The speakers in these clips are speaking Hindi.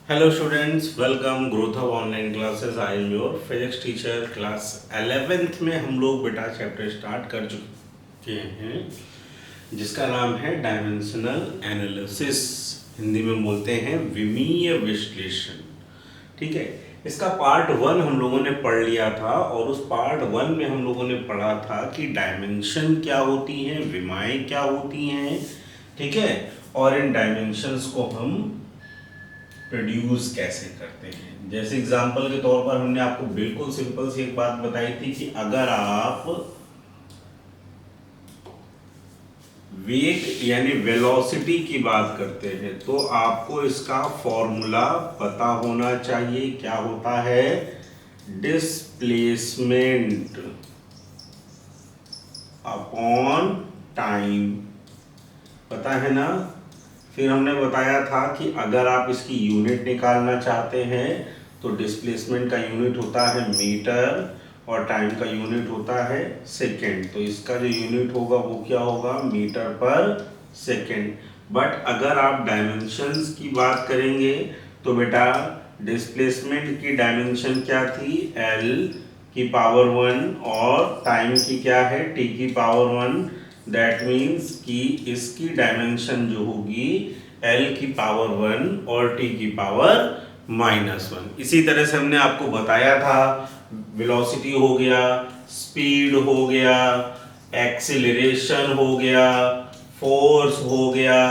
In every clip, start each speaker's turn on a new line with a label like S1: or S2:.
S1: Hello students, welcome growth of online classes. I am your physics teacher. Class 11th में हम लोग बेटा चैप्टर स्टार्ट कर चुके हैं जिसका नाम है डायमेंशनल एनालिसिस, हिंदी में बोलते हैं विमीय विश्लेषण। ठीक है, इसका पार्ट 1 हम लोगों ने पढ़ लिया था और उस पार्ट 1 में हम लोगों ने पढ़ा था कि डायमेंशन क्या होती हैं, विमाएँ क्या होती हैं। ठीक है, और इन डायमेंशंस को हम प्रोड्यूस कैसे करते हैं। जैसे एग्जांपल के तौर पर हमने आपको बिल्कुल सिंपल सी एक बात बताई थी कि अगर आप वेग यानी वेलोसिटी की बात करते हैं तो आपको इसका फॉर्मूला पता होना चाहिए। क्या होता है? डिस्प्लेसमेंट अपॉन टाइम, पता है ना। फिर हमने बताया था कि अगर आप इसकी यूनिट निकालना चाहते हैं तो डिस्प्लेसमेंट का यूनिट होता है मीटर और टाइम का यूनिट होता है सेकेंड। तो इसका जो यूनिट होगा वो क्या होगा? Metre per second. बट अगर आप डायमेंशंस की बात करेंगे तो बेटा डिस्प्लेसमेंट की डायमेंशन क्या थी? एल की पावर 1 और टाइम की क्या है? टी की पावर 1। दैट मीन्स कि इसकी डायमेंशन जो होगी L की पावर 1 और T की पावर -1। इसी तरह से हमने आपको बताया था वेलोसिटी हो गया, स्पीड हो गया, एक्सीलरेशन हो गया, फोर्स हो गया,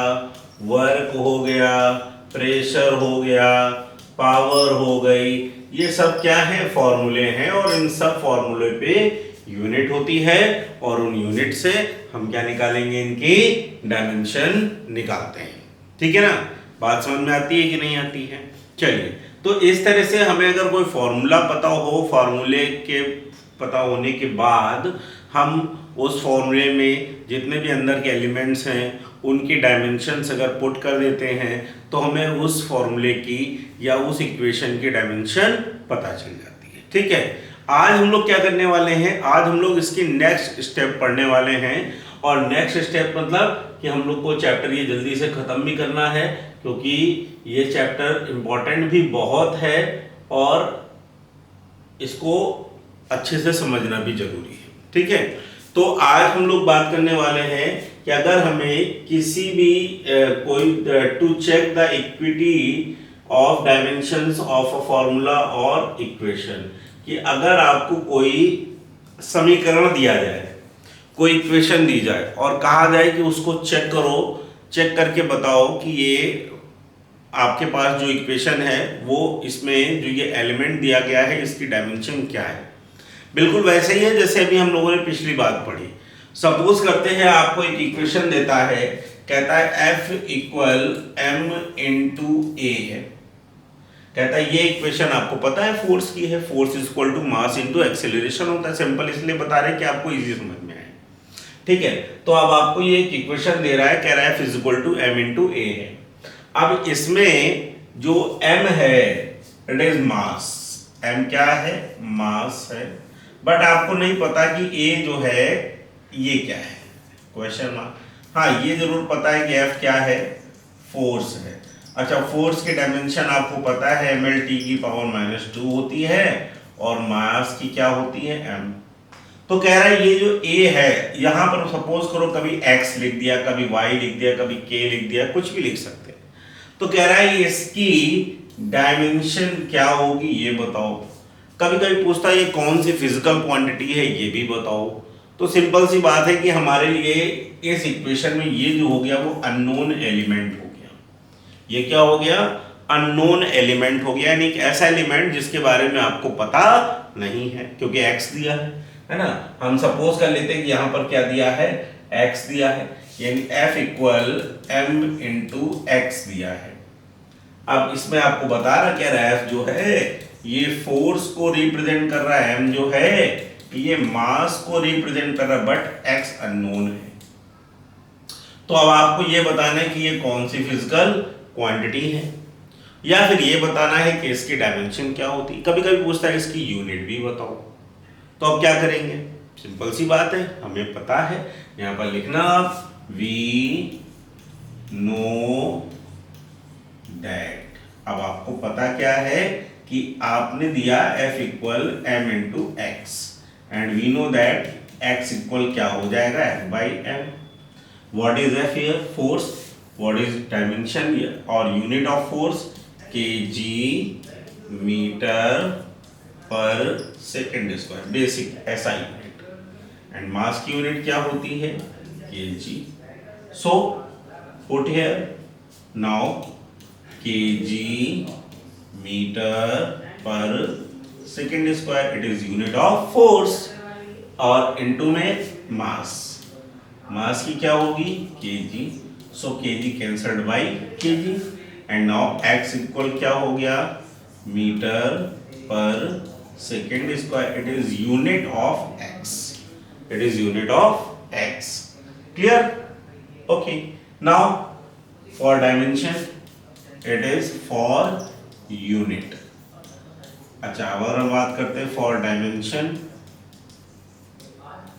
S1: वर्क हो गया, प्रेशर हो गया, पावर हो गई। ये सब क्या है? फॉर्मूले हैं और इन सब फॉर्मूले पे यूनिट होती है और उन यूनिट से हम क्या निकालेंगे? इनकी डायमेंशन निकालते हैं। ठीक है ना? बात समझ में आती है कि नहीं आती है? चलिए, तो इस तरह से हमें अगर कोई फॉर्मूला पता हो, फॉर्मूले के पता होने के बाद हम उस फॉर्मूले में जितने भी अंदर के एलिमेंट्स हैं उनकी डायमेंशंस अगर पुट कर देते हैं तो हमें उस फॉर्मूले की या उस इक्वेशन की डायमेंशन पता चल जाती है। ठीक है, आज हम लोग क्या करने वाले हैं? आज हम लोग इसकी नेक्स्ट स्टेप पढ़ने वाले हैं। और नेक्स्ट स्टेप मतलब कि हम लोग को चैप्टर ये जल्दी से ख़त्म भी करना है क्योंकि ये चैप्टर इम्पोर्टेंट भी बहुत है और इसको अच्छे से समझना भी जरूरी है। ठीक है, तो आज हम लोग बात करने वाले हैं कि अगर हमें किसी भी कोई to check the equity of dimensions of a formula और इक्वेशन, कि अगर आपको कोई समीकरण दिया जाए, कोई इक्वेशन दी जाए और कहा जाए कि उसको चेक करो, चेक करके बताओ कि ये आपके पास जो इक्वेशन है वो इसमें जो ये एलिमेंट दिया गया है इसकी डायमेंशन क्या है। बिल्कुल वैसे ही है जैसे अभी हम लोगों ने पिछली बात पढ़ी। सपोज करते हैं आपको एक इक्वेशन देता है, कहता है F इक्वल m इंटू ए है। कहता है ये इक्वेशन आपको पता है फोर्स की है, force is equal to mass into acceleration होता है। सिंपल इसलिए बता रहे हैं कि आपको इजी समझ में आए। ठीक है, तो अब आपको ये एक इक्वेशन दे रहा है, कह रहा है फिजिकल टू m इंटू ए है। अब इसमें जो m है इट इज मास। m क्या है? मास है। बट आपको नहीं पता कि a जो है ये क्या है, क्वेश्चन मार्क। हाँ, ये जरूर पता है कि f क्या है? फोर्स है। अच्छा, फोर्स की डायमेंशन आपको पता है ml t की पावर -2 होती है और मास की क्या होती है? m। तो कह रहा है ये जो a है, यहां पर सपोज करो कभी x लिख दिया, कभी y लिख दिया, कभी k लिख दिया, कुछ भी लिख सकते हैं। तो कह रहा है इसकी डायमेंशन क्या होगी ये बताओ। कभी कभी पूछता है ये कौन सी फिजिकल क्वांटिटी है ये भी बताओ। तो सिंपल सी बात है कि हमारे लिए इस इक्वेशन में ये जो हो गया वो अननोन एलिमेंट हो गया। ये क्या हो गया? अननोन एलिमेंट हो गया, यानी एक ऐसा एलिमेंट जिसके बारे में आपको पता नहीं है क्योंकि x दिया है ना। हम सपोज कर लेते हैं कि यहां पर क्या दिया है? x दिया है, यानी f equal m into x दिया है। अब इसमें आपको बता रहा कह रहा है f जो है ये फोर्स को रिप्रेजेंट कर रहा है, m जो है ये मास को रिप्रेजेंट कर रहा है, बट x अननोन है। तो अब आपको ये बताना है कि ये कौन सी फिजिकल क्वांटिटी है या फिर ये बताना है कि इसकी डायमेंशन क्या होती है। कभी कभी पूछता है इसकी यूनिट भी बताओ। तो अब क्या करेंगे? सिंपल सी बात है, हमें पता है, यहां पर लिखना वी नो दैट अब आपको पता क्या है कि आपने दिया F equal m into x and we know that x equal क्या हो जाएगा F by m. What is F here? Force. What is dimension here or unit of force? kg metre per second square, basic SI unit. And mass की यूनिट क्या होती है? kg. So put here now kg metre per second square, it is unit of force, और इनटू में मास. मास की क्या होगी? kg. So kg cancelled by kg and now x equal क्या हो गया? Metre per second square, it is unit of x. It is unit of x. Clear? Okay. Now for dimension it is for unit. अच्छा, अगर हम बात करते हैं फॉर डायमेंशन,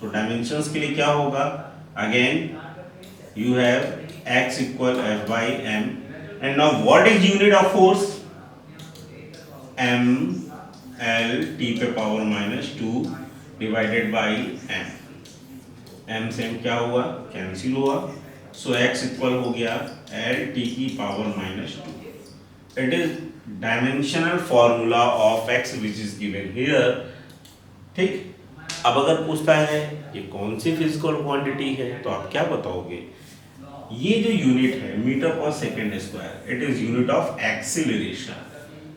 S1: तो डायमेंशंस के लिए क्या होगा? Again you have x equal f by m and now what is unit of force? m l t पे power minus 2 divided by m. m से m क्या हुआ? कैंसिल हुआ. सो x इक्वल हो गया l t की power minus 2. It is dimensional formula of x which is given here. ठीक. अब अगर पूछता है ये कौन सी फिजिकल क्वांटिटी है, तो आप क्या बताओगे? ये जो यूनिट है metre per second square, it is unit of acceleration.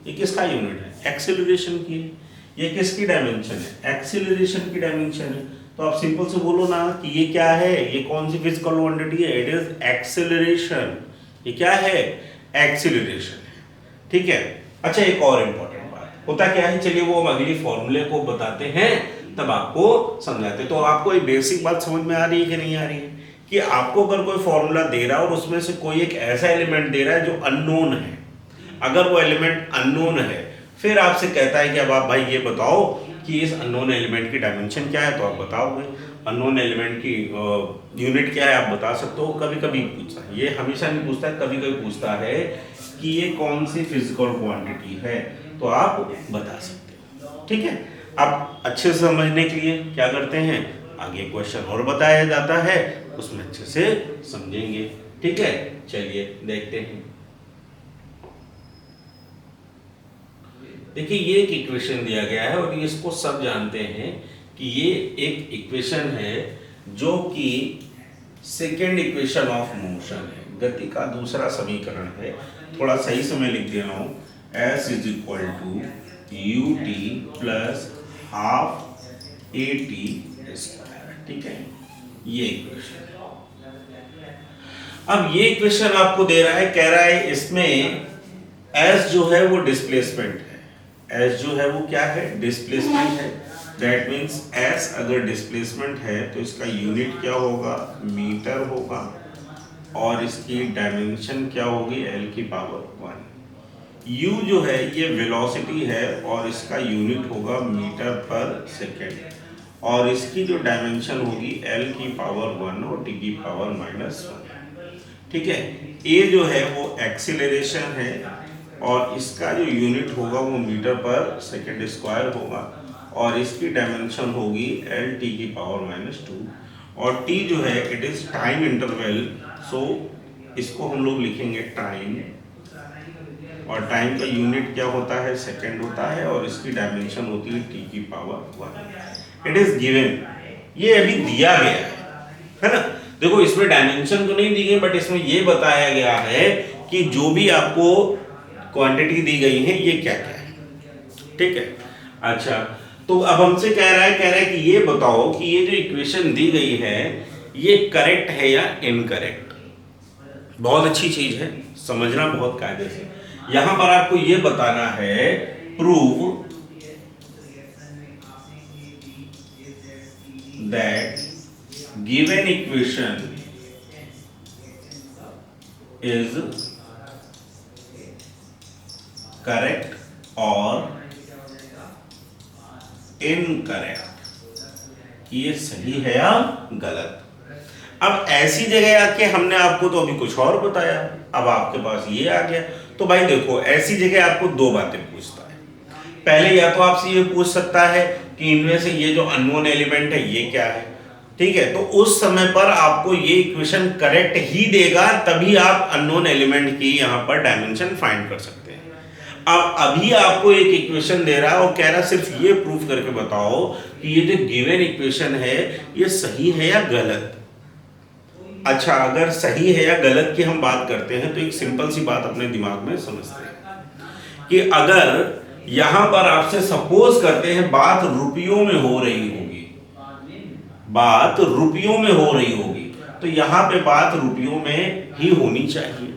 S1: ये किसका यूनिट है? एक्सीलरेशन की. ये किसकी डायमेंशन है? एक्सीलरेशन की डायमेंशन है. तो आप सिंपल से बोलो ना कि ये क्या है, ये कौन सी फिजिकल क्वांटिटी है? It is acceleration. ये क्या है? एक्सीलरेशन. ठीक है. अच्छा, एक और इंपॉर्टेंट बात होता क्या है, चलिए वो हम अगली फॉर्मूले को बताते हैं तब आपको समझाते. तो आपको एक बेसिक बात समझ में आ रही है कि नहीं आ रही है कि आपको अगर कोई फॉर्मूला दे रहा है और उसमें से कोई एक ऐसा एलिमेंट दे रहा है जो अननोन है, अगर वो एलिमेंट अननोन है, फिर आपसे कहता है कि अब आप भाई ये बताओ कि इस अननोन एलिमेंट की डायमेंशन क्या है, तो आप बताओगे. अननोन एलिमेंट की यूनिट क्या है आप बता सकते हो. कभी कभी पूछता है, ये हमेशा नहीं पूछता है, कभी कभी पूछता है कि ये कौन सी फिजिकल क्वांटिटी है, तो आप बता सकते हो. ठीक है. अब अच्छे से समझने के लिए क्या करते हैं, आगे क्वेश्चन और बताया जाता है, उसमें अच्छे से समझेंगे. ठीक है. चलिए देखते हैं. देखिए, ये एक इक्वेशन दिया गया है और इसको सब जानते हैं कि ये एक इक्वेशन है जो कि सेकेंड इक्वेशन ऑफ मोशन है, गति का दूसरा समीकरण है. थोड़ा सही से मैं लिख दे रहा हूँ. s is equal to u t plus half a t square. ठीक है. ये इक्वेशन. अब ये इक्वेशन आपको दे रहा है, कह रहा है इसमें s जो है वो डिस्प्लेसमेंट है. s जो है वो क्या है? डिस्प्लेसमेंट है. दैट मीन्स s अगर डिस्प्लेसमेंट है तो इसका यूनिट क्या होगा? मीटर होगा. और इसकी डायमेंशन क्या होगी? l की पावर 1. u जो है ये वेलोसिटी है और इसका यूनिट होगा मीटर पर सेकेंड. और इसकी जो डायमेंशन होगी l की पावर 1 और t की पावर माइनस 1. ठीक है. a जो है वो एक्सीलरेशन है और इसका जो यूनिट होगा वो मीटर पर सेकेंड स्क्वायर होगा. और इसकी डायमेंशन होगी l t की पावर माइनस 2. और t जो है इट इज टाइम इंटरवल. सो इसको हम लोग लिखेंगे टाइम. और टाइम का यूनिट क्या होता है? सेकेंड होता है. और इसकी डायमेंशन होती है t की पावर 1. It is given. ये अभी दिया गया है ना. देखो, इसमें डायमेंशन तो नहीं दी गई, बट इसमें ये बताया गया है कि जो भी आपको क्वांटिटी दी गई है ये क्या क्या है. ठीक है. अच्छा, तो अब हमसे कह रहा है कि ये बताओ कि ये जो इक्वेशन दी गई है ये करेक्ट है या इनकरेक्ट. बहुत अच्छी चीज है, समझना बहुत कायदे से. यहां पर आपको ये बताना है, prove that given equation is correct और इनकरेक्ट. ये सही है या गलत. अब ऐसी जगह आके हमने आपको तो अभी कुछ और बताया, अब आपके पास ये आ गया, तो भाई देखो ऐसी जगह आपको दो बातें पूछता है। पहले या तो आपसे ये पूछ सकता है कि इनमें से ये जो अननोन एलिमेंट है ये क्या है, ठीक है, तो उस समय पर आपको ये इक्वेशन करेक्ट ही देगा, तभी आप अननोन एलिमेंट की यहां पर डायमेंशन फाइंड कर सकते हैं। अब अभी आपको एक इक्वेशन दे रहा है और कह रहा है सिर्फ ये प्रूफ करके बताओ कि ये जो गिवन इक्वेशन है ये सही है या गलत। अच्छा, अगर सही है या गलत की हम बात करते हैं तो एक सिंपल सी बात अपने दिमाग में समझते हैं कि अगर यहां पर आपसे सपोज करते हैं बात रुपयों में हो रही होगी, बात रुपयों में हो रही होगी, तो यहां पे बात रुपयों में ही होनी चाहिए।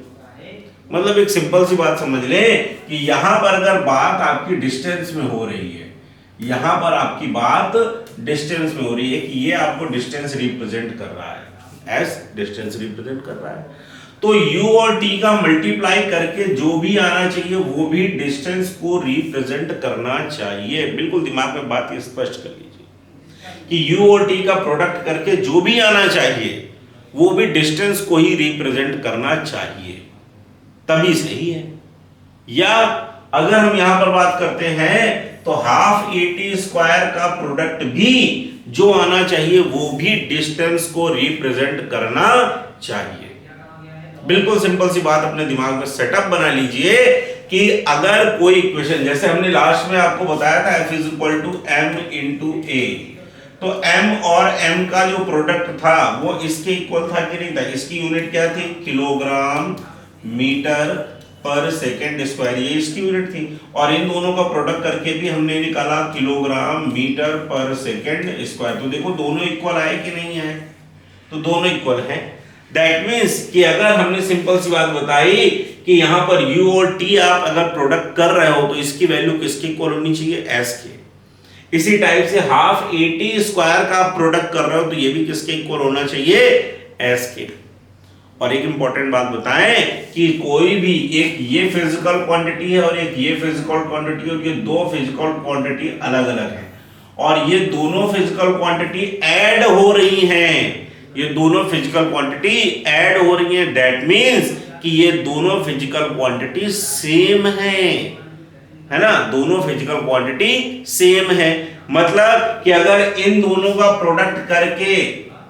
S1: मतलब एक सिंपल सी बात समझ लें कि यहां पर अगर बात आपकी डिस्टेंस में हो रही है, यहां पर आपकी बात डिस्टेंस में हो रही है कि ये आपको डिस्टेंस रिप्रेजेंट कर रहा है, एस डिस्टेंस रिप्रेजेंट कर रहा है, तो u और t का मल्टीप्लाई करके जो भी आना चाहिए वो भी डिस्टेंस को रिप्रेजेंट करना चाहिए। बिल्कुल दिमाग में बात ये स्पष्ट कर लीजिए कि u और t का प्रोडक्ट करके जो भी आना चाहिए वो भी डिस्टेंस को ही रिप्रेजेंट करना चाहिए, तभी सही है। या अगर हम यहां पर बात करते हैं तो हाफ AT स्क्वायर का प्रोडक्ट भी जो आना चाहिए वो भी डिस्टेंस को रिप्रेजेंट करना चाहिए। बिल्कुल सिंपल सी बात अपने दिमाग में सेटअप बना लीजिए कि अगर कोई इक्वेशन, जैसे हमने लास्ट में आपको बताया था F = m × a, तो m और m का जो प्रोडक्ट था वो इसके इक्वल था कि नहीं था। इसकी यूनिट क्या थी, kilogram metre per second square, ये इसकी यूनिट थी, और इन दोनों का प्रोडक्ट करके भी हमने निकाला kilogram metre per second square. तो देखो दोनों इक्वल आए कि नहीं आए, तो दोनों इक्वल हैं। दैट मीन्स कि अगर हमने सिंपल सी बात बताई कि यहां पर u और t आप अगर प्रोडक्ट कर रहे हो तो इसकी वैल्यू किसकी इक्वल होनी चाहिए, s के। इसी टाइप से हाफ AT स्क्वायर का आप प्रोडक्ट कर रहे हो तो ये भी किसके इक्वल होना चाहिए, s के। और एक इंपॉर्टेंट बात बताएं कि कोई भी एक ये फिजिकल क्वांटिटी है और एक ये फिजिकल क्वांटिटी, और ये दो फिजिकल क्वांटिटी अलग अलग है, और ये दोनों फिजिकल क्वांटिटी ऐड हो रही हैं, ये दोनों फिजिकल क्वांटिटी ऐड हो रही है। दैट मीन्स कि ये दोनों फिजिकल क्वांटिटी सेम है ना, दोनों फिजिकल क्वांटिटी सेम है। मतलब कि अगर इन दोनों का प्रोडक्ट करके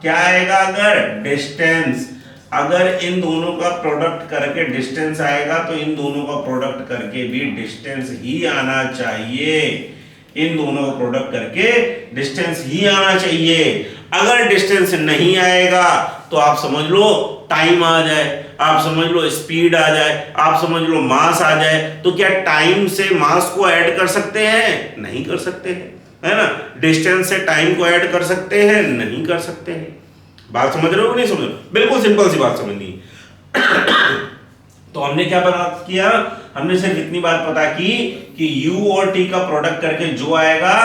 S1: क्या आएगा, अगर डिस्टेंस, अगर इन दोनों का प्रोडक्ट करके डिस्टेंस आएगा तो इन दोनों का प्रोडक्ट करके भी डिस्टेंस ही आना चाहिए, इन दोनों का प्रोडक्ट करके डिस्टेंस ही आना चाहिए। अगर डिस्टेंस नहीं आएगा तो आप समझ लो टाइम आ जाए, आप समझ लो स्पीड आ जाए, आप समझ लो मास आ जाए, तो क्या टाइम से मास को ऐड कर सकते हैं, नहीं कर सकते हैं, है ना। डिस्टेंस से टाइम को ऐड कर सकते हैं, नहीं कर सकते हैं। बात समझ रहे हो कि नहीं समझ रहे हो, बिल्कुल सिंपल सी बात समझनी। तो हमने क्या बात किया, हमने सिर्फ इतनी बात पता की कि u और t का प्रोडक्ट करके जो आएगा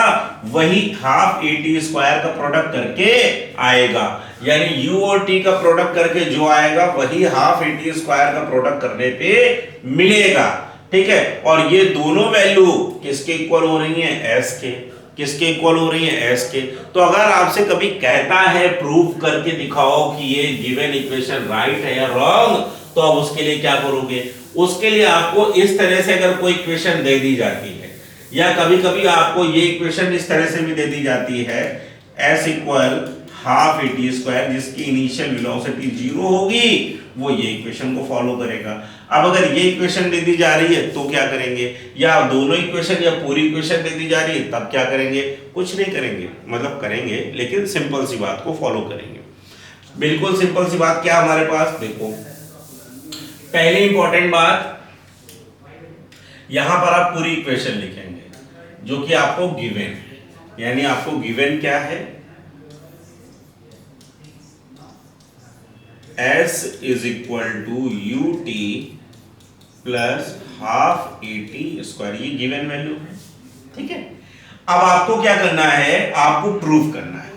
S1: वही हाफ AT स्क्वायर का प्रोडक्ट करके आएगा, यानी u और t का प्रोडक्ट करके जो आएगा वही हाफ AT स्क्वायर का प्रोडक्ट करने पे मिलेगा, ठीक है। और ये दोनों वैल्यू किसके इक्वल हो रही हैं, s के। किसके इक्वल हो रही है, s के। तो अगर आपसे कभी कहता है प्रूफ करके दिखाओ कि ये गिवन इक्वेशन राइट है या रॉन्ग, तो अब उसके लिए क्या करोगे, उसके लिए आपको इस तरह से अगर कोई इक्वेशन दे दी जाती है, या कभी कभी आपको ये इक्वेशन इस तरह से भी दे दी जाती है, s = हाफ AT स्क्वायर, जिसकी इनिशियल वेलोसिटी 0 होगी वो ये इक्वेशन को फॉलो करेगा। अब अगर ये इक्वेशन दे दी जा रही है तो क्या करेंगे, या दोनों इक्वेशन या पूरी इक्वेशन दे दी जा रही है तब क्या करेंगे, कुछ नहीं करेंगे, मतलब करेंगे लेकिन सिंपल सी बात को फॉलो करेंगे। बिल्कुल सिंपल सी बात क्या हमारे पास, देखो पहली इंपॉर्टेंट बात, यहां पर आप पूरी इक्वेशन लिखेंगे जो कि आपको गिवन है, यानी आपको गिवन क्या है, s = ut plus half AT square, ये गिवन वैल्यू है, ठीक है। अब आपको क्या करना है, आपको प्रूफ करना है।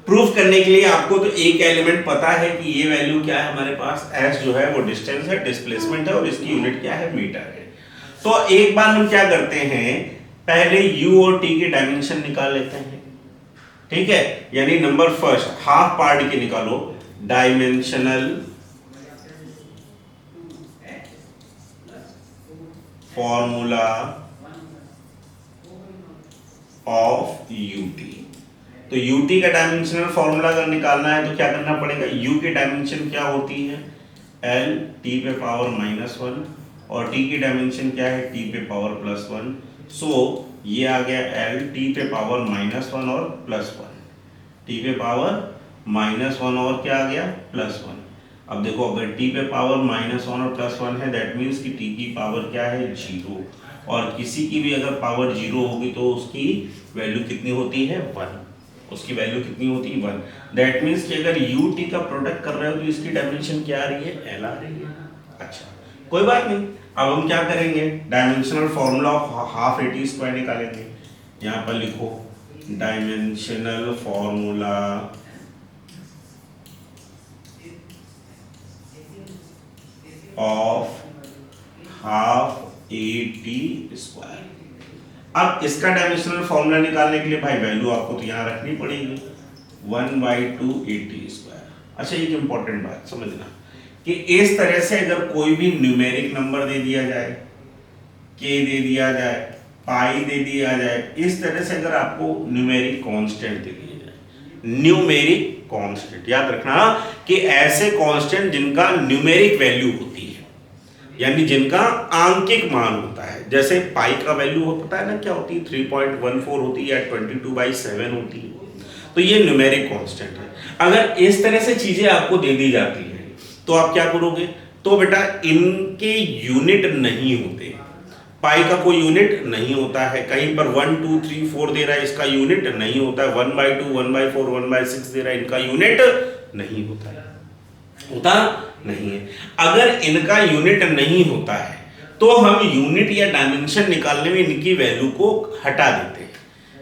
S1: प्रूफ करने के लिए आपको तो एक एलिमेंट पता है कि ये वैल्यू क्या है हमारे पास, s जो है वो डिस्टेंस है, डिस्प्लेसमेंट है, और इसकी यूनिट क्या है, मीटर है। तो एक बार हम क्या करते हैं, पहले u और t के डायमेंशन निकाल लेते हैं, ठीक है। यानी नंबर फर्स्ट हाफ पार्ट के निकालो, डायमेंशनल फॉर्मूला ऑफ यूटी। तो यूटी का डायमेंशनल फॉर्मूला अगर निकालना है तो क्या करना पड़ेगा, यू की डायमेंशन क्या होती है, एल टी पे पावर -1 और टी की डायमेंशन क्या है, टी पे पावर +1। सो ये आ गया एल टी पे पावर -1 और +1, टी पे पावर -1 और क्या आ गया, +1। अब देखो अगर टी पे पावर -1 और +1 है, दैट मीन्स कि टी की पावर क्या है, 0। और किसी की भी अगर पावर 0 होगी तो उसकी वैल्यू कितनी होती है, 1। उसकी वैल्यू कितनी होती है, 1। दैट मीन्स कि अगर यू टी का प्रोडक्ट कर रहे हो तो इसकी डायमेंशन क्या आ रही है, एल आ रही है। अच्छा कोई बात नहीं, अब हम क्या करेंगे, dimensional formula of half a t square निकालेंगे। यहाँ पर लिखो dimensional formula of half a t square. अब इसका डायमेंशनल फॉर्मूला निकालने के लिए भाई वैल्यू आपको तो यहाँ रखनी पड़ेगी, 1/2 एटी स्क्वायर। अच्छा एक इंपॉर्टेंट बात समझना कि इस तरह से अगर कोई भी न्यूमेरिक नंबर दे दिया जाए, के दे दिया जाए, पाई दे दिया जाए, इस तरह से अगर आपको न्यूमेरिक कांस्टेंट दे दिया जाए, न्यूमेरिक कांस्टेंट याद रखना कि ऐसे कांस्टेंट जिनका न्यूमेरिक वैल्यू होती है, यानी जिनका आंकिक मान होता है, जैसे पाई का वैल्यू हो पता है ना क्या होती है, 3.14 होती है या 22/7 होती है, तो ये न्यूमेरिक कांस्टेंट है। अगर इस तरह से चीजें आपको दे दी जाती हैं तो आप क्या करोगे, तो बेटा इनके यूनिट नहीं होते, पाई का कोई यूनिट नहीं होता है, कहीं पर 1 2 3 4 दे रहा है, इसका यूनिट नहीं होता है, 1/2 1/4 1/6 दे रहा है, इनका यूनिट नहीं होता है, होता नहीं है। अगर इनका यूनिट नहीं होता है तो हम यूनिट या डायमेंशन निकालने में इनकी वैल्यू को हटा देते हैं,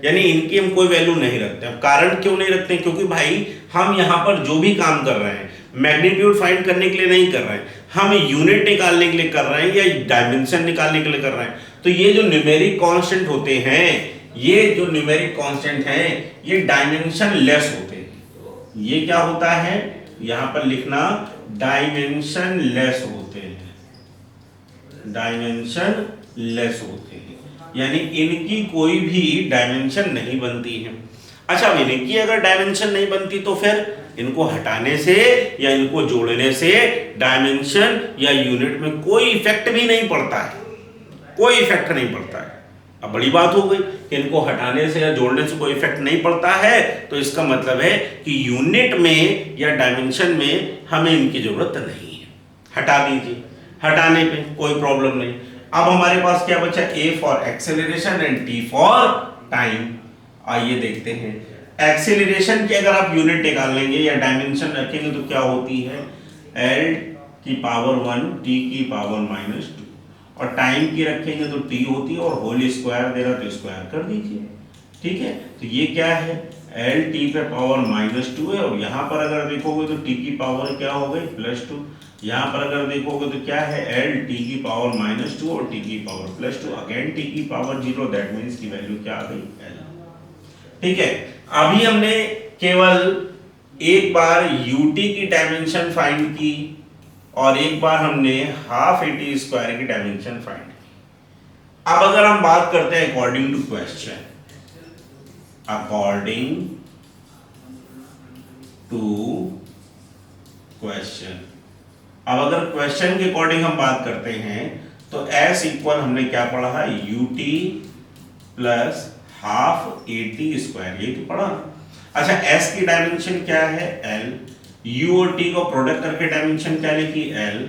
S1: यानी इनकी हम कोई वैल्यू नहीं रखते हैं। कारण क्यों नहीं रखते हैं, क्योंकि भाई हम यहाँ पर जो भी काम कर रहे हैं मैग्नीट्यूड फाइंड करने के लिए नहीं कर रहे हैं, हम यूनिट निकालने के लिए कर रहे हैं या डायमेंशन निकालने के लिए कर रहे हैं। तो ये जो न्यूमेरिक कांस्टेंट होते हैं, ये जो न्यूमेरिक कांस्टेंट हैं, ये डायमेंशन लेस होते हैं। ये क्या होता है, यहां पर लिखना डायमेंशन लेस होते हैं, डायमेंशन लेस होते हैं, यानी इनकी कोई भी डायमेंशन नहीं बनती है। अच्छा इनकी अगर डायमेंशन नहीं बनती तो फिर इनको हटाने से या इनको जोड़ने से डायमेंशन या यूनिट में कोई इफेक्ट भी नहीं पड़ता है, कोई इफेक्ट नहीं पड़ता है। अब बड़ी बात हो गई कि इनको हटाने से या जोड़ने से कोई इफेक्ट नहीं पड़ता है, तो इसका मतलब है कि यूनिट में या डायमेंशन में हमें इनकी जरूरत नहीं है, हटा दीजिए, हटाने पे कोई प्रॉब्लम नहीं। अब हमारे पास क्या बचा, A for acceleration and T for time. आइए देखते हैं एक्सेलरेशन की अगर आप यूनिट निकाल लेंगे या डायमेंशन रखेंगे तो क्या होती है, एल की पावर 1 टी की पावर -2, और टाइम की रखेंगे तो टी होती है, और होल स्क्वायर दे रहा तो स्क्वायर कर दीजिए, ठीक है। तो ये क्या है, एल टी पे पावर -2 है, और यहाँ पर अगर देखोगे तो टी की पावर क्या हो गई, +2। यहाँ पर अगर देखोगे तो क्या है, एल टी की पावर -2 और टी की पावर +2, अगेन टी की पावर 0, दैट मीन्स की वैल्यू क्या आ गई, एल। ठीक है, अभी हमने केवल एक बार यूटी की डायमेंशन फाइंड की और एक बार हमने हाफ एटी स्क्वायर की डायमेंशन फाइंड की। अब अगर हम बात करते हैं according to question, according to question, अब अगर क्वेश्चन के अकॉर्डिंग हम बात करते हैं तो S इक्वल हमने क्या पढ़ा है, UT plus half a t square, ये तो पढ़ा। अच्छा S की डायमेंशन क्या है, L, U और T को प्रोडक्ट करके डायमेंशन क्या लिखी, L,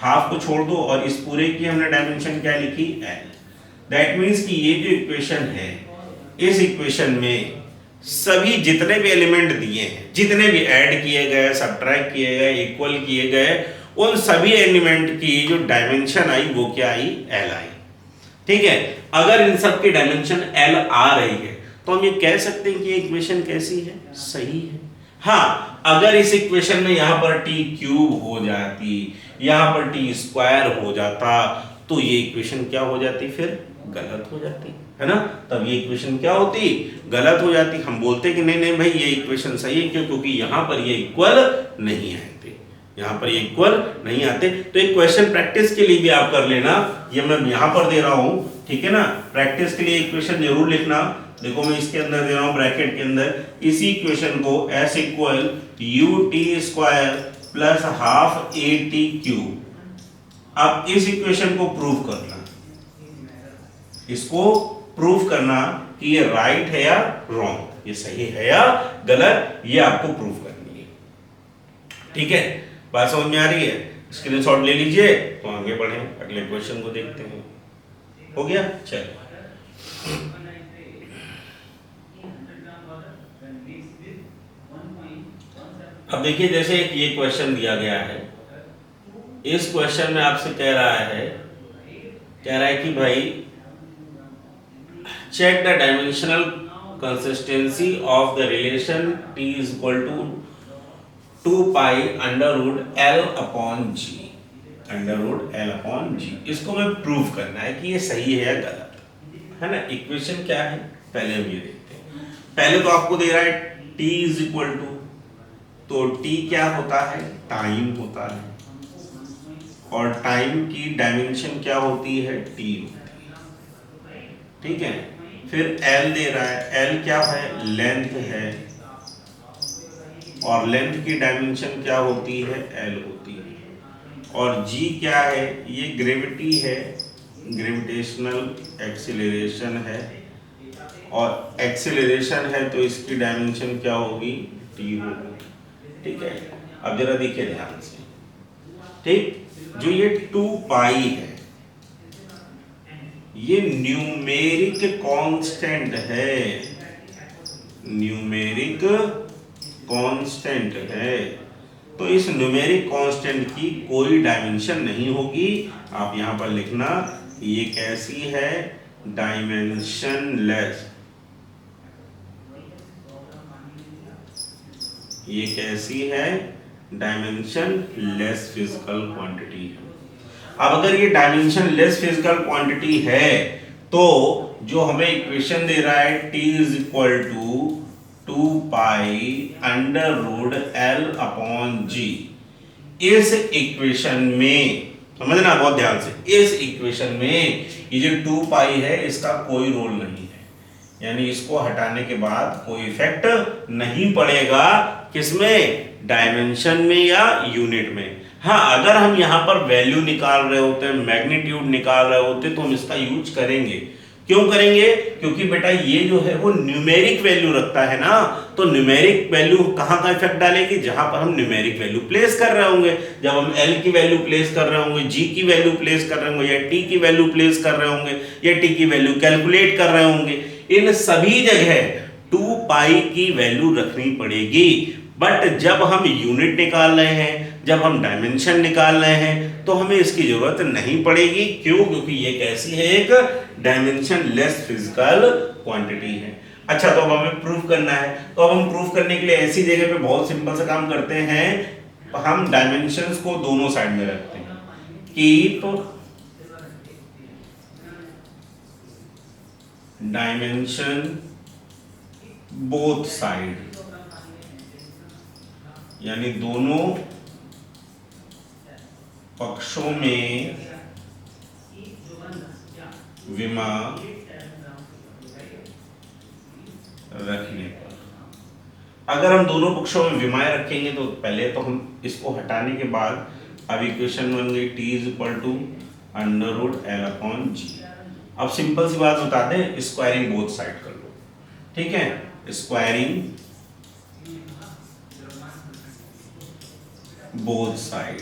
S1: हाफ को छोड़ दो और इस पूरे की हमने डायमेंशन क्या लिखी, L। दैट मीन्स कि ये जो इक्वेशन है, इस इक्वेशन में सभी जितने भी एलिमेंट दिए हैं, जितने भी ऐड किए गए, सब्ट्रैक्ट किए गए, इक्वल किए गए, उन सभी एलिमेंट की जो डायमेंशन आई वो क्या आई, L आई। ठीक है, अगर इन सब की डायमेंशन L आ रही है तो हम ये कह सकते हैं कि ये इक्वेशन कैसी है, सही है। हाँ, अगर इस इक्वेशन में यहां पर t क्यूब हो जाती, यहां पर t स्क्वायर हो जाता, तो ये इक्वेशन क्या हो जाती, फिर गलत हो जाती, है ना। तब ये इक्वेशन क्या होती, गलत हो जाती। हम बोलते कि नहीं नहीं भाई ये इक्वेशन सही है, क्यों, क्योंकि यहां पर ये इक्वल नहीं आए थे। यहाँ पर इक्वल नहीं आते। तो एक क्वेश्चन प्रैक्टिस के लिए भी आप कर लेना, ये मैं यहाँ पर दे रहा हूँ, ठीक है ना। प्रैक्टिस के लिए इक्वेशन जरूर लिखना। देखो मैं इसके अंदर दे रहा हूँ ब्रैकेट के अंदर, इसी इक्वेशन को s equal U T square plus half a T cube. अब इस इक्वेशन को प्रूव करना, इसको प्रूव करना कि ये राइट है या रॉन्ग, ये सही है या गलत, ये आपको प्रूव करनी है। ठीक है, बात समझ में आ रही है? स्क्रीनशॉट ले लीजिए, तो आगे बढ़े, अगले क्वेश्चन को देखते हैं। हो गया, चलो। अब देखिए, जैसे ये क्वेश्चन दिया गया है, इस क्वेश्चन में आपसे कह रहा है कि भाई check the dimensional consistency of the relation t is equal to 2 pi under root L upon G, under root L upon G। इसको मैं प्रूव करना है कि ये सही है या गलत है ना। इक्वेशन क्या है पहले हम ये देखते हैं। पहले तो आपको दे रहा है t is equal to, तो t क्या होता है, टाइम होता है, और टाइम की डायमेंशन क्या होती है, t होती है। ठीक है, फिर L दे रहा है, L क्या है, लेंथ है, और लेंथ की डायमेंशन क्या होती है, L होती है। और G क्या है, ये ग्रेविटी है, ग्रेविटेशनल एक्सीलरेशन है, और एक्सीलरेशन है तो इसकी डायमेंशन क्या होगी, T होगी। ठीक है, अब जरा देखिए ध्यान से, ठीक, जो ये 2 पाई है, ये न्यूमेरिक कांस्टेंट है, न्यूमेरिक कांस्टेंट है। तो इस न्यूमेरिक कांस्टेंट की कोई डायमेंशन नहीं होगी। आप यहां पर लिखना, ये कैसी है, डायमेंशनलेस, ये कैसी है, डायमेंशनलेस फिजिकल क्वांटिटी है। अब अगर ये डायमेंशन लेस फिजिकल क्वांटिटी है, तो जो हमें इक्वेशन दे रहा है t is equal to 2 pi under root L upon G, इस इक्वेशन में समझना बहुत ध्यान से, इस इक्वेशन में ये जो 2 पाई है इसका कोई रोल नहीं है, यानी इसको हटाने के बाद कोई इफेक्ट नहीं पड़ेगा, किसमें, डायमेंशन में या यूनिट में। हाँ, अगर हम यहाँ पर वैल्यू निकाल रहे होते हैं, मैग्नीट्यूड निकाल रहे होते, तो हम इसका यूज करेंगे। क्यों करेंगे, क्योंकि बेटा ये जो है वो न्यूमेरिक वैल्यू रखता है ना, तो न्यूमेरिक वैल्यू कहाँ का इफेक्ट डालेगी, जहां पर हम न्यूमेरिक वैल्यू प्लेस कर रहे होंगे। जब हम L की वैल्यू प्लेस कर रहे होंगे, G की वैल्यू प्लेस कर रहे होंगे, या T की वैल्यू प्लेस कर रहे होंगे, या T की वैल्यू कैलकुलेट कर रहे होंगे, इन सभी जगह 2 पाई की वैल्यू रखनी पड़ेगी। बट जब हम यूनिट निकाल रहे हैं, जब हम डायमेंशन निकाल रहे हैं, तो हमें इसकी जरूरत नहीं पड़ेगी। क्यों, क्योंकि ये कैसी है, एक डायमेंशन लेस फिजिकल क्वांटिटी है। अच्छा, तो अब हमें प्रूफ करना है, तो अब हम प्रूफ करने के लिए ऐसी जगह पे बहुत सिंपल सा काम करते हैं, हम डायमेंशंस को दोनों साइड में रखते हैं, कीप डायमेंशन बोथ साइड, यानी दोनों पक्षों में विमा रखने पर। अगर हम दोनों पक्षों में विमाएं रखेंगे तो पहले तो हम इसको हटाने के बाद अब इक्वेशन बन गई t is equal to under root L upon G। अब सिंपल सी बात बता दें, स्क्वायरिंग बोथ साइड कर लो, ठीक है, स्क्वायरिंग बोथ साइड,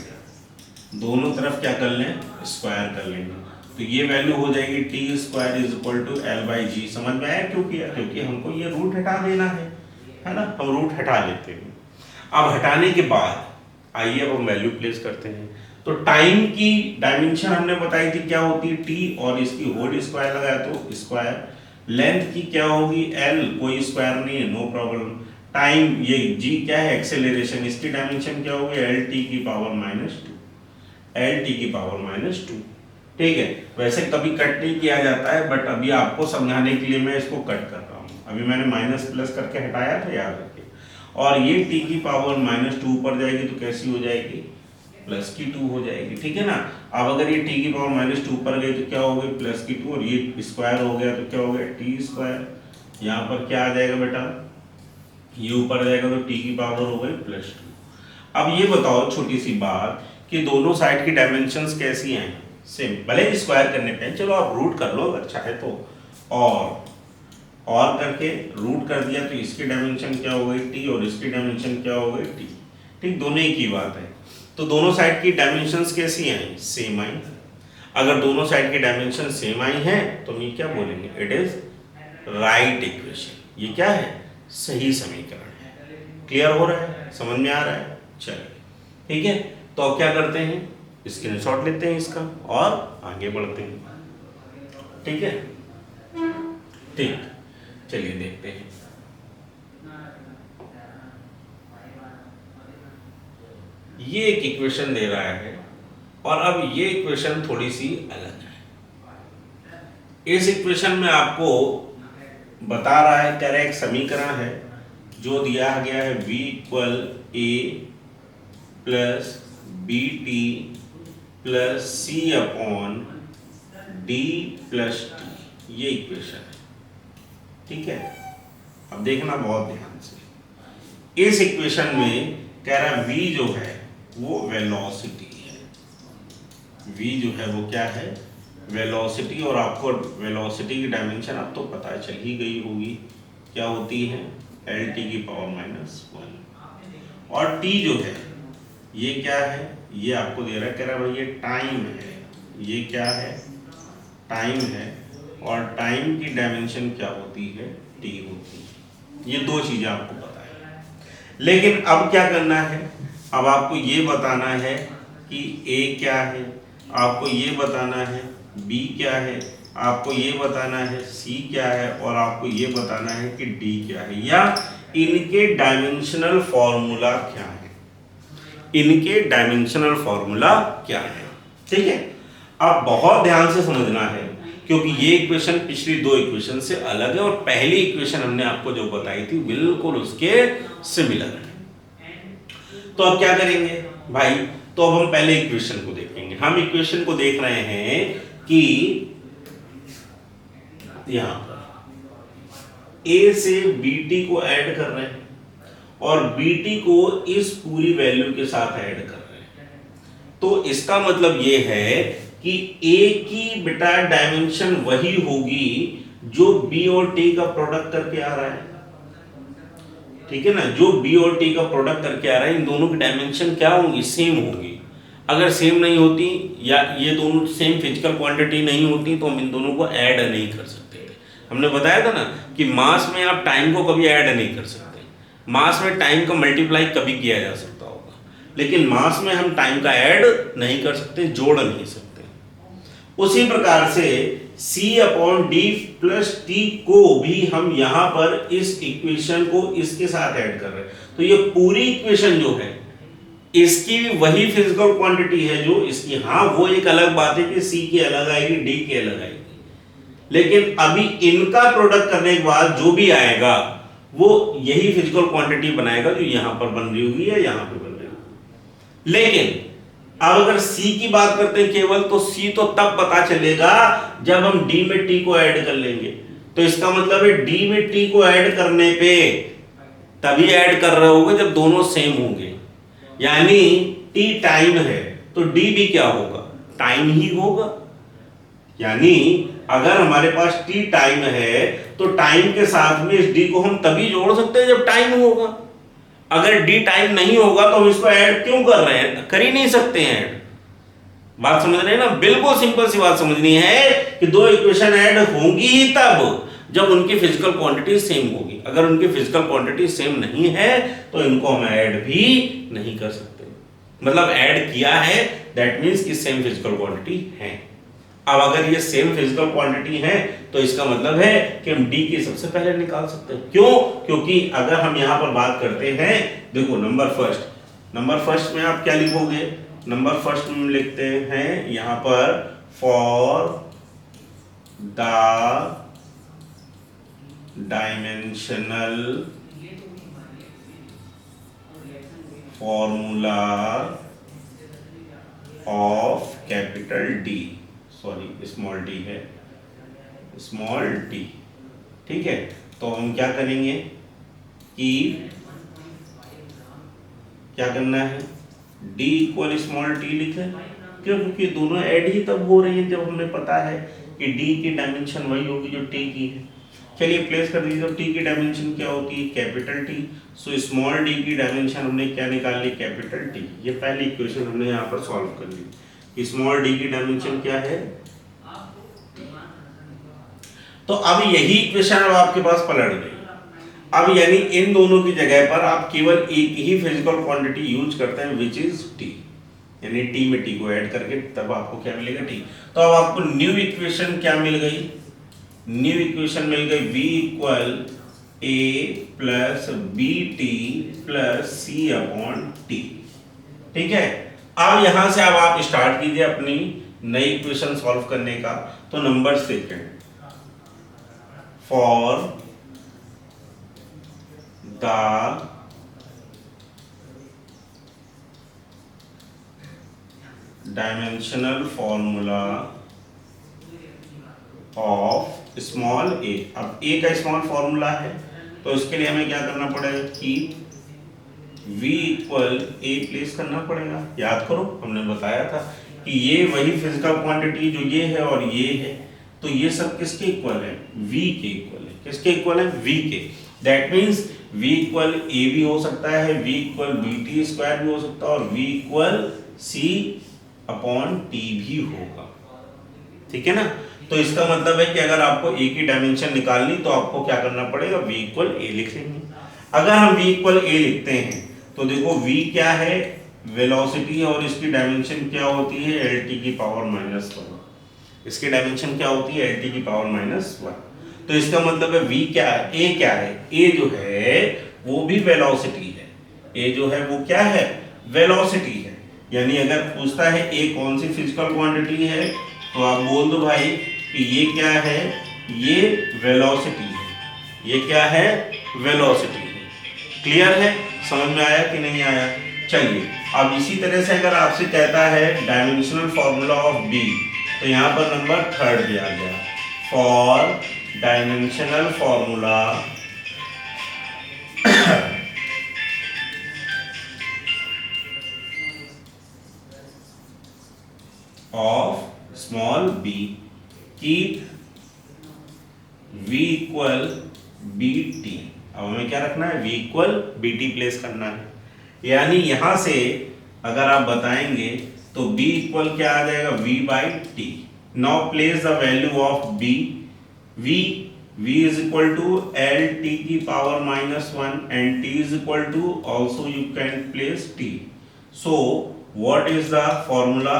S1: दोनों तरफ क्या कर लें, स्क्वायर कर लेंगे, तो ये वैल्यू हो जाएगी t square is equal to L by G। समझ में आया क्यों किया, क्योंकि हमको ये रूट हटा देना है ना, हम रूट हटा लेते हैं। अब हटाने के बाद आइए अब हम वैल्यू प्लेस करते हैं। तो टाइम की डायमेंशन हमने बताई थी क्या होती है, t, और इसकी होल स्क्वायर लगाया तो स्क्वायर। लेंथ की क्या होगी, L, कोई स्क्वायर नहीं है, नो प्रॉब्लम। टाइम, ये g क्या है, एक्सेलरेशन, इसकी डायमेंशन क्या होगी, LT की पावर -2, LT की पावर -2। ठीक है, वैसे कभी कट नहीं किया जाता है, बट अभी आपको समझाने के लिए मैं इसको कट कर रहा हूँ। अभी मैंने माइनस प्लस करके हटाया था, याद रखिए। और ये t की पावर -2 ऊपर जाएगी तो कैसी हो जाएगी, प्लस की 2 हो जाएगी, ठीक है ना। अब अगर ये टी की पावर माइनस 2 ऊपर गई तो क्या हो गई, प्लस की 2, और ये स्क्वायर हो गया तो क्या हो गया, टी स्क्वायर। यहाँ पर क्या आ जाएगा बेटा, ये ऊपर जाएगा तो टी की पावर हो गई प्लस 2। अब ये बताओ छोटी सी बात कि दोनों साइड की डायमेंशंस कैसी हैं, सेम, भले ही स्क्वायर करने पे, चलो आप रूट कर लो अगर चाहे तो, और करके रूट कर दिया तो इसकी डायमेंशन क्या हो गई टी, और इसकी डायमेंशन क्या हो गई टी, ठीक, दोनों ही की बात है। तो दोनों साइड की डायमेंशंस कैसी आई, सेम आई। अगर दोनों साइड की डायमेंशन सेम आई हैं तो हम ये क्या बोलेंगे, इट इज राइट इक्वेशन। ये क्या है, सही समीकरण है। क्लियर हो रहा है, समझ में आ रहा है, चलिए ठीक है। तो अब क्या करते हैं, स्क्रीनशॉट लेते हैं इसका और आगे बढ़ते हैं, ठीक है, ठीक, चलिए देखते हैं। ये एक इक्वेशन दे रहा है और अब ये इक्वेशन थोड़ी सी अलग है। इस इक्वेशन में आपको बता रहा है, कह रहा है एक समीकरण है जो दिया गया है v इक्वल ए plus b t plus c upon D plus T, ये इक्वेशन है, ठीक है। अब देखना बहुत ध्यान से, इस इक्वेशन में कह रहा है v जो है वो वेलोसिटी है, v जो है वो क्या है, वेलोसिटी। और आपको वेलोसिटी की डायमेंशन अब तो पता चल ही गई होगी, क्या होती है, एल टी की पावर माइनस 1। और t जो है ये क्या है, ये आपको दे रहा है, कह रहा है भाई ये टाइम है, ये क्या है, टाइम है, और टाइम की डायमेंशन क्या होती है, t होती है। ये दो चीजें आपको पता है, लेकिन अब क्या करना है, अब आपको ये बताना है कि a क्या है, आपको ये बताना है b क्या है, आपको ये बताना है c क्या है, और आपको ये बताना है कि d क्या है, या इनके डायमेंशनल फॉर्मूला क्या है, इनके डायमेंशनल फॉर्मूला क्या है, ठीक है। अब बहुत ध्यान से समझना है क्योंकि ये इक्वेशन पिछली दो इक्वेशन से अलग है और पहली इक्वेशन हमने आपको जो बताई थी बिल्कुल उसके सिमिलर है। तो अब क्या करेंगे भाई, तो अब हम पहले इक्वेशन को देखेंगे। हम इक्वेशन को देख रहे हैं कि यहां पर a से bt को ऐड कर रहे हैं और bt को इस पूरी वैल्यू के साथ ऐड कर रहे हैं। तो इसका मतलब ये है कि a की बेटा डायमेंशन वही होगी जो b और t का प्रोडक्ट करके आ रहा है, ठीक है ना। जो b और t का प्रोडक्ट करके आ रहा है, इन दोनों की डायमेंशन क्या होंगी, सेम होंगी। अगर सेम नहीं होती या ये दोनों सेम फिजिकल क्वांटिटी नहीं होती तो हम इन दोनों को ऐड नहीं कर सकते थे। हमने बताया था ना कि मास में आप टाइम को कभी ऐड नहीं कर सकते, मास में टाइम का मल्टीप्लाई कभी किया जा सकता होगा, लेकिन मास में हम टाइम का ऐड नहीं कर सकते, जोड़ नहीं सकते। उसी प्रकार से c upon D plus T को भी हम यहां पर इस इक्वेशन को इसके साथ ऐड कर रहे हैं। तो ये पूरी इक्वेशन जो है इसकी भी वही फिजिकल क्वांटिटी है जो इसकी, हाँ वो एक अलग बात है कि c की अलग आएगी, d की अलग आएगी, लेकिन अभी इनका प्रोडक्ट करने के बाद जो भी आएगा वो यही फिजिकल क्वांटिटी बनाएगा जो यहां पर बन रही होगी या यहां पर बन रही होगी। लेकिन अब अगर C की बात करते हैं केवल, तो C तो तब पता चलेगा जब हम D में T को ऐड कर लेंगे। तो इसका मतलब है D में T को ऐड करने पे तभी ऐड कर रहे होगे जब दोनों सेम होंगे, यानी T टाइम है तो D भी क्या होगा, टाइम ही होगा। यानी अगर हमारे पास T टाइम है तो टाइम के साथ में इस D को हम तभी जोड़ सकते हैं जब टाइम होगा। अगर D टाइम नहीं होगा तो हम इसको ऐड क्यों कर रहे हैं, कर ही नहीं सकते हैं ऐड। बात समझ रहे हैं ना, बिल्कुल सिंपल सी बात समझनी है कि दो इक्वेशन ऐड होंगी ही तब जब उनकी फिजिकल क्वांटिटी सेम होगी। अगर उनकी फिजिकल क्वांटिटी सेम नहीं है तो इनको हम ऐड भी नहीं कर सकते, मतलब ऐड किया है दैट मीन्स कि सेम फिजिकल क्वांटिटी है। अब अगर ये सेम फिजिकल क्वांटिटी है तो इसका मतलब है कि हम D की सबसे पहले निकाल सकते हैं। क्यों, क्योंकि अगर हम यहां पर बात करते हैं, देखो नंबर फर्स्ट में आप क्या लिखोगे, नंबर फर्स्ट में लिखते हैं यहां पर for the dimensional formula of capital D, sorry small D है, स्मॉल डी। ठीक है, तो हम क्या करेंगे कि क्या करना है, डी इक्वल स्मॉल टी लिखें, क्यों, क्योंकि दोनों ऐड ही तब हो रही है जब हमें पता है कि डी की डायमेंशन वही होगी जो टी की है। चलिए प्लेस कर दीजिए, तो टी की डायमेंशन क्या होती है, capital T. So small D की डायमेंशन हमने क्या निकाल ली, कैपिटल टी। ये पहली इक्वेशन हमने यहाँ पर सॉल्व कर ली। स्मॉल डी की डायमेंशन क्या है, तो अब यही इक्वेशन अब आपके पास पलट गई। अब यानी इन दोनों की जगह पर आप केवल एक ही फिजिकल क्वांटिटी यूज करते हैं विच इज टी, यानी टी में टी को ऐड करके तब आपको क्या मिलेगा, टी। तो अब आपको न्यू इक्वेशन क्या मिल गई, न्यू इक्वेशन मिल गई v equal a plus b t plus c upon t. ठीक है, अब यहां से अब आप स्टार्ट कीजिए अपनी नई इक्वेशन सॉल्व करने का। तो number second, for the dimensional formula of small A. अब ए का स्मॉल फॉर्मूला है, तो इसके लिए हमें क्या करना पड़ेगा कि v इक्वल ए प्लेस करना पड़ेगा। याद करो हमने बताया था कि ये वही फिजिकल क्वांटिटी जो ये है और ये है, तो ये सब किसके इक्वल है, v के इक्वल है। किसके इक्वल है, v के। That means v equal a भी हो सकता है, v equal b t square भी हो सकता है, और v equal c upon t भी होगा। ठीक है ना, तो इसका मतलब है कि अगर आपको a की डायमेंशन निकालनी तो आपको क्या करना पड़ेगा, v इक्वल ए लिख लेंगे। अगर हम v इक्वल ए लिखते हैं तो देखो v क्या है, वेलोसिटी, और इसकी डायमेंशन क्या होती है, lt की पावर -1। इसकी डायमेंशन क्या होती है, lt की पावर -1। तो इसका मतलब है v क्या है, a क्या है, a जो है वो भी वेलोसिटी है, a जो है वो क्या है, वेलोसिटी है। यानी अगर पूछता है a कौन सी फिजिकल क्वांटिटी है, तो आप बोल दो भाई कि ये क्या है, ये वेलोसिटी है, ये क्या है, वेलोसिटी है। क्लियर है, समझ में आया कि नहीं आया। चलिए अब इसी तरह से अगर आपसे कहता है डायमेंशनल फॉर्मूला ऑफ बी, तो यहाँ पर नंबर थर्ड दिया गया, for dimensional formula of small b, keep v equal b t. अब हमें क्या रखना है, v equal b t place करना है। यानी यहां से अगर आप बताएंगे तो b इक्वल क्या आ जाएगा, v by T. Now place the value of b, v is equal to L T की power -1 and t is equal to also you can place t। So what is the formula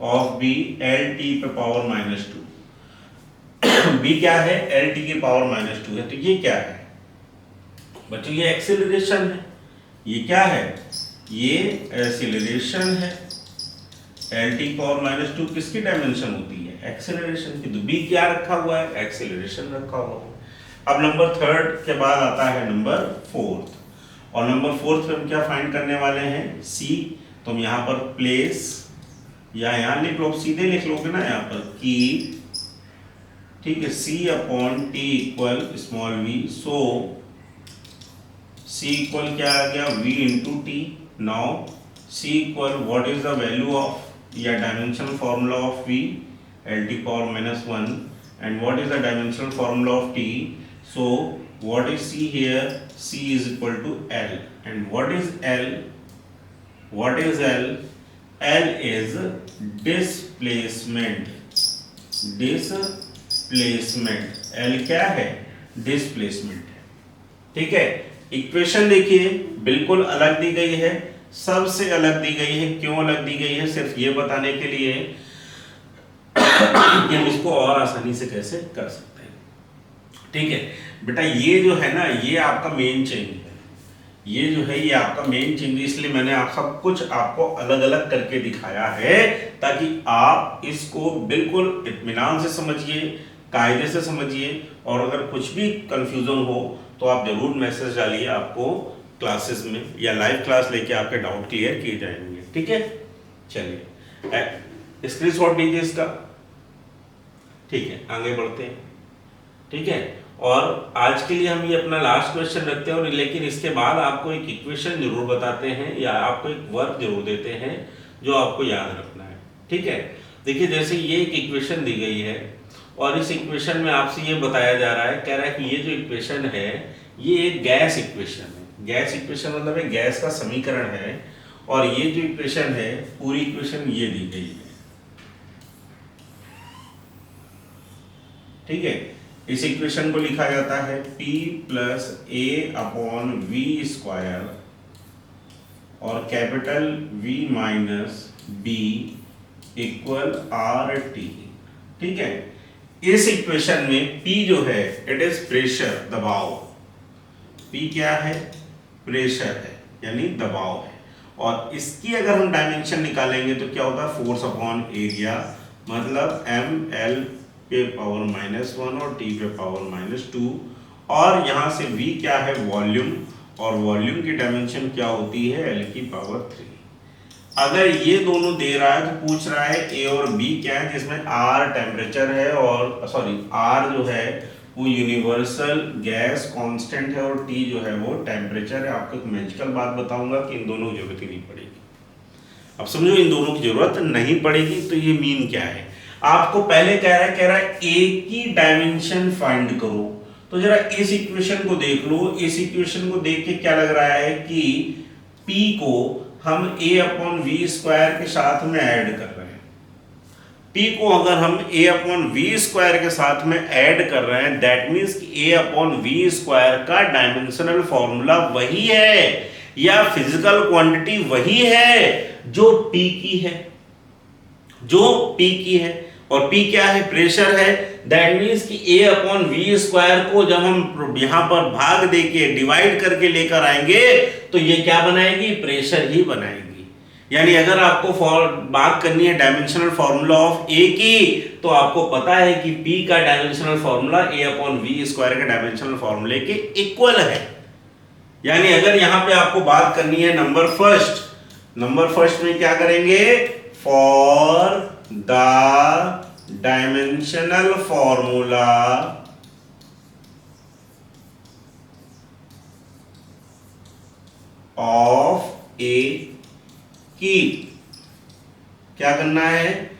S1: of b, L T पे पावर -2। b क्या है, एल टी की पावर -2 है, तो ये क्या है बच्चों, ये एक्सीलरेशन है। ये क्या है, ये एक्सीलरेशन है। एल टी पावर -2 किसकी डायमेंशन होती है, एक्सीलरेशन की। तो b क्या रखा हुआ है, एक्सीलरेशन रखा हुआ है। अब नंबर थर्ड के बाद आता है नंबर फोर्थ, और नंबर फोर्थ में हम क्या फाइंड करने वाले हैं, c। तो हम यहाँ पर प्लेस या यहाँ लिख लो, सीधे लिख लोगे ना यहाँ पर कि, ठीक है, c upon T equal small v। So c equal क्या आ गया, v into T. Now c equal what is the value of या dimensional formula of v, L T power -1, and what is the dimensional formula of t। So what is c here, c is equal to l, and what is l, what is l, l is displacement, displacement, l क्या है, displacement है। ठीक है, इक्वेशन देखिए बिल्कुल अलग दी गई है, सबसे अलग दी गई है। क्यों अलग दी गई है, सिर्फ ये बताने के लिए कि हम इसको और आसानी से कैसे कर सकते हैं। ठीक है बेटा, ये जो है ना, ये आपका मेन चेंज है, ये जो है ये आपका मेन चेंज, इसलिए मैंने आप सब कुछ आपको अलग अलग करके दिखाया है, ताकि आप इसको बिल्कुल इत्मीनान से समझिए, कायदे से समझिए, और अगर कुछ भी कंफ्यूजन हो तो आप जरूर मैसेज डालिए, आपको क्लासेस में या लाइव क्लास लेके आपके डाउट क्लियर किए जाएंगे। ठीक है, चलिए स्क्रीनशॉट लीजिए इसका। ठीक है, आगे बढ़ते हैं। ठीक है, और आज के लिए हम ये अपना लास्ट क्वेश्चन रखते हैं, और लेकिन इसके बाद आपको एक इक्वेशन जरूर बताते हैं या आपको एक वर्क जरूर देते हैं जो आपको याद रखना है। ठीक है, देखिए जैसे ये एक इक्वेशन दी गई है और इस इक्वेशन में आपसे ये बताया जा रहा है, कह रहा है कि ये जो इक्वेशन है ये एक गैस इक्वेशन है। गैस इक्वेशन मतलब एक गैस का समीकरण है, और ये जो इक्वेशन है पूरी इक्वेशन ये दी गई है। ठीक है, इस इक्वेशन को लिखा जाता है P plus A upon we square और capital V minus B equal RT। ठीक है, इस इक्वेशन में P जो है इट इज प्रेशर, दबाव। P क्या है? प्रेशर है, यानी दबाव है। और इसकी अगर हम डायमेंशन निकालेंगे तो क्या होगा? फोर्स अपॉन एरिया, मतलब ML पे पावर -1 और T पे पावर -2, और यहाँ से V क्या है? वॉल्यूम, और वॉल्यूम की डायमेंशन क्या होती है? L की पावर 3। अगर ये दोनों दे रहा है तो पूछ रहा है A और B क्या है, जिसमें R टेम्परेचर है और R जो है वो यूनिवर्सल गैस कांस्टेंट है, और T जो है वो टेम्परेचर है। आपको एक मैजिकल बात बताऊंगा कि इन दोनों की जरूरत ही नहीं पड़ेगी। अब समझो, इन दोनों की जरूरत नहीं पड़ेगी तो ये मीन क्या है? आपको पहले कह रहा है A की डायमेंशन फाइंड करो। तो जरा इस इक्वेशन को देख लो। इस इक्वेशन को देख के क्या लग रहा है कि P को हम A अपॉन वी स्क्वायर के साथ में ऐड कर रहे हैं। P को अगर हम A अपॉन वी स्क्वायर के साथ में ऐड कर रहे हैं, दैट मीन्स कि A अपॉन वी स्क्वायर का डायमेंशनल फॉर्मूला वही है या फिजिकल क्वांटिटी वही है जो P की है, जो P की है। और P क्या है? प्रेशर है। दैट मीन्स कि A अपॉन वी स्क्वायर को जब हम यहां पर भाग देके डिवाइड करके लेकर आएंगे तो ये क्या बनाएगी? प्रेशर ही बनाएगी। यानी अगर आपको बात करनी है डायमेंशनल फॉर्मूला ऑफ A की, तो आपको पता है कि P का dimensional formula A upon we square के डायमेंशनल फॉर्मूले के इक्वल है। यानी अगर यहां पे आपको बात करनी है नंबर फर्स्ट में क्या करेंगे? For the dimensional formula of A की क्या करना है?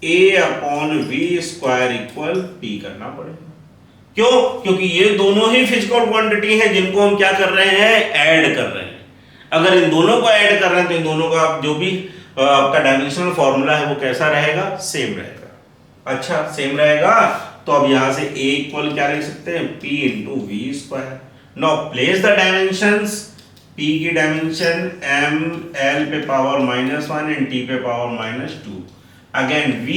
S1: A upon we square equal P करना पड़ेगा। क्यों? क्योंकि ये दोनों ही फिजिकल क्वांटिटी है जिनको हम क्या कर रहे हैं? ऐड कर रहे हैं। अगर इन दोनों को ऐड कर रहे हैं तो इन दोनों का जो भी आपका डायमेंशनल फॉर्मूला है वो कैसा रहेगा? सेम रहेगा। अच्छा, सेम रहेगा। तो अब यहां से A इक्वल क्या लिख सकते हैं? P into v square. Now place the dimensions. P की डायमेंशन ML पे पावर -1 एंड T पे power -2। Again V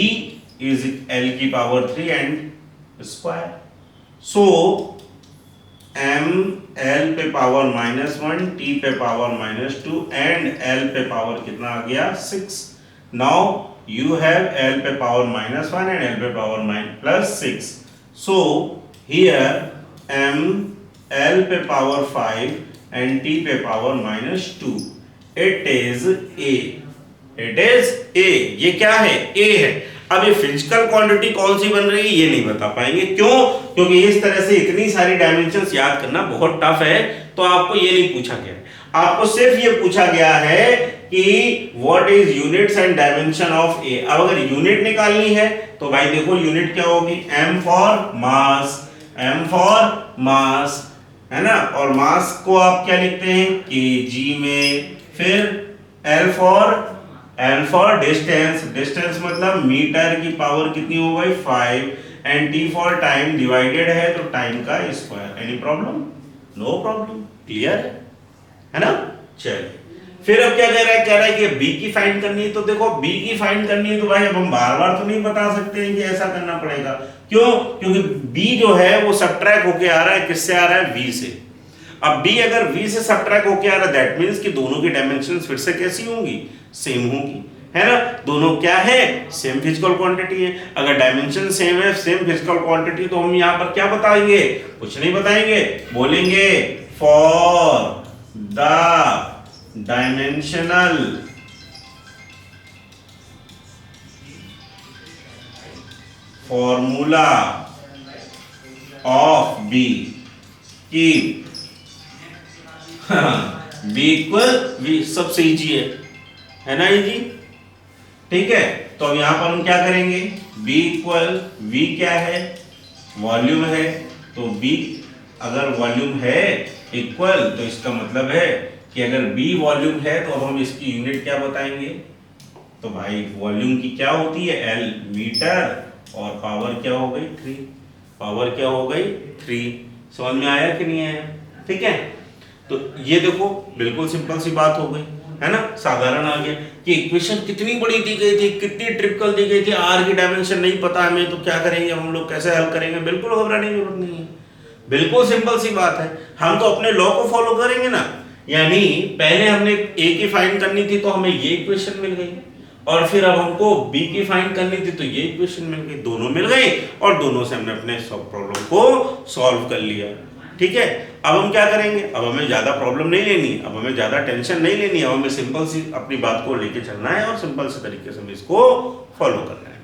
S1: is L की power 3 and square. So ML पे पावर -1, T पे पावर -2 एंड L पे पावर कितना आ गया? 6। नाउ you have L पे पावर -1 and L पे पावर +6. So here ML पे पावर 5 and T पे power -2. It is A. It is A. ये क्या है? A है। अब ये फिजिकल क्वांटिटी कौन सी बन रही है ये नहीं बता पाएंगे। क्यों? क्योंकि इस तरह से इतनी सारी डायमेंशंस याद करना बहुत टफ है। तो आपको ये नहीं पूछा गया, आपको सिर्फ ये पूछा गया है कि what is units and dimension of A। अब अगर यूनिट निकालनी है तो भाई देखो यूनिट क्या होगी? M फॉर मास, है ना। और मास को आप क्या लिखते हैं? kg में। फिर L फॉर डिस्टेंस मतलब मीटर की पावर कितनी हो गई? 5। And T for time, divided है तो टाइम का square. Any problem? No problem. Clear है ना। चलिए, फिर अब क्या कह रहा है कि B की फाइंड करनी है। तो देखो B की फाइंड करनी है तो भाई अब हम बार बार तो नहीं बता सकते हैं कि ऐसा करना पड़ेगा। क्यों? क्योंकि B जो है वो सबट्रैक्ट होके आ रहा है। किससे आ रहा है? V से। अब B अगर V से सबट्रैक्ट होके आ रहा है, दैट मींस कि दोनों की डायमेंशंस फिर से कैसी होंगी? सेम होंगी, है ना। दोनों क्या है? सेम फिजिकल क्वांटिटी है। अगर डायमेंशन सेम है, सेम फिजिकल क्वांटिटी, तो हम यहाँ पर क्या बताएंगे? कुछ नहीं बताएंगे, बोलेंगे for the dimensional formula of b keep b equal v, सबसे इजी है ना इजी। ठीक है, तो अब यहां पर हम क्या करेंगे, बी इक्वल वी क्या है, वॉल्यूम है, तो बी अगर वॉल्यूम है इक्वल तो इसका मतलब है कि अगर बी वॉल्यूम है तो अब हम इसकी यूनिट क्या बताएंगे, तो भाई वॉल्यूम की क्या होती है, एल मीटर, और पावर क्या हो गई 3, पावर क्या हो गई 3। समझ में आया कि नहीं आया? ठीक है, तो ये देखो बिल्कुल सिंपल सी बात हो गई, है ना, साधारण आ गया कि इक्वेशन कितनी बड़ी दी गई थी, कितनी ट्रिपल दी गई थी, आर की डायमेंशन नहीं पता हमें तो क्या करेंगे हम लोग, कैसे हल करेंगे, बिल्कुल घबराने की जरूरत नहीं है, बिल्कुल सिंपल सी बात है। हम तो अपने लॉ को फॉलो करेंगे ना, यानी पहले हमने ए की फाइंड करनी थी तो हमें ये इक्वेशन मिल गई, और फिर अब हमको बी की फाइंड करनी थी तो ये इक्वेशन मिल गई, दोनों मिल गई और दोनों से हमने अपने सब प्रॉब्लम को सॉल्व कर लिया। ठीक है, अब हम क्या करेंगे, अब हमें ज्यादा प्रॉब्लम नहीं लेनी, अब हमें ज्यादा टेंशन नहीं लेनी, अब हमें सिंपल सी अपनी बात को लेके चलना है और सिंपल से तरीके से हमें इसको फॉलो करना है।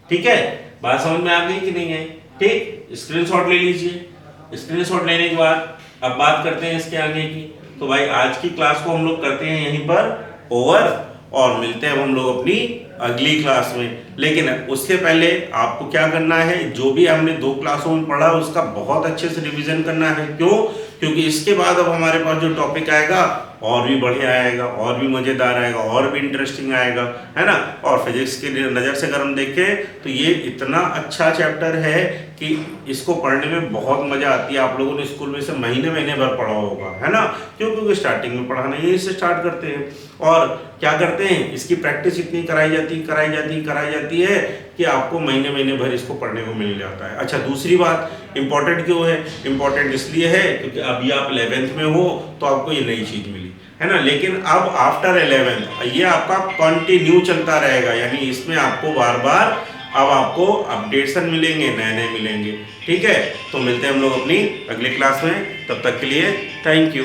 S1: ठीक है, बात समझ में आ गई कि नहीं आई? ठीक, स्क्रीनशॉट ले लीजिए। स्क्रीनशॉट लेने के बाद अब बात करते हैं इसके आगे की। तो भाई आज की क्लास को हम लोग करते हैं यहीं पर ओवर, और मिलते हैं हम लोग अपनी अगली क्लास में। लेकिन उससे पहले आपको क्या करना है, जो भी हमने 2 क्लासों में पढ़ा उसका बहुत अच्छे से रिवीजन करना है। क्यों? क्योंकि इसके बाद अब हमारे पास जो टॉपिक आएगा और भी बढ़िया आएगा, और भी मजेदार आएगा, और भी इंटरेस्टिंग आएगा, है ना। और फिजिक्स की नज़र से अगर हम देखें तो ये इतना अच्छा चैप्टर है कि इसको पढ़ने में बहुत मजा आती है। आप लोगों ने स्कूल में से महीने महीने भर पढ़ा होगा, है ना, क्योंकि स्टार्टिंग में पढ़ाना यही से स्टार्ट करते हैं, और क्या करते हैं, इसकी प्रैक्टिस इतनी कराई जाती है कि आपको महीने महीने भर इसको पढ़ने को मिल जाता है। अच्छा, दूसरी बात इंपॉर्टेंट क्यों है, इंपॉर्टेंट इसलिए है क्योंकि अभी आप 11th में हो तो आपको ये नई चीज मिली, है ना। लेकिन अब आफ्टर 11th ये आपका कंटिन्यू चलता रहेगा, यानी इसमें आपको बार बार अब आपको अपडेशन मिलेंगे, नए मिलेंगे। ठीक है, तो मिलते हैं हम लोग अपनी अगली क्लास में, तब तक के लिए थैंक यू।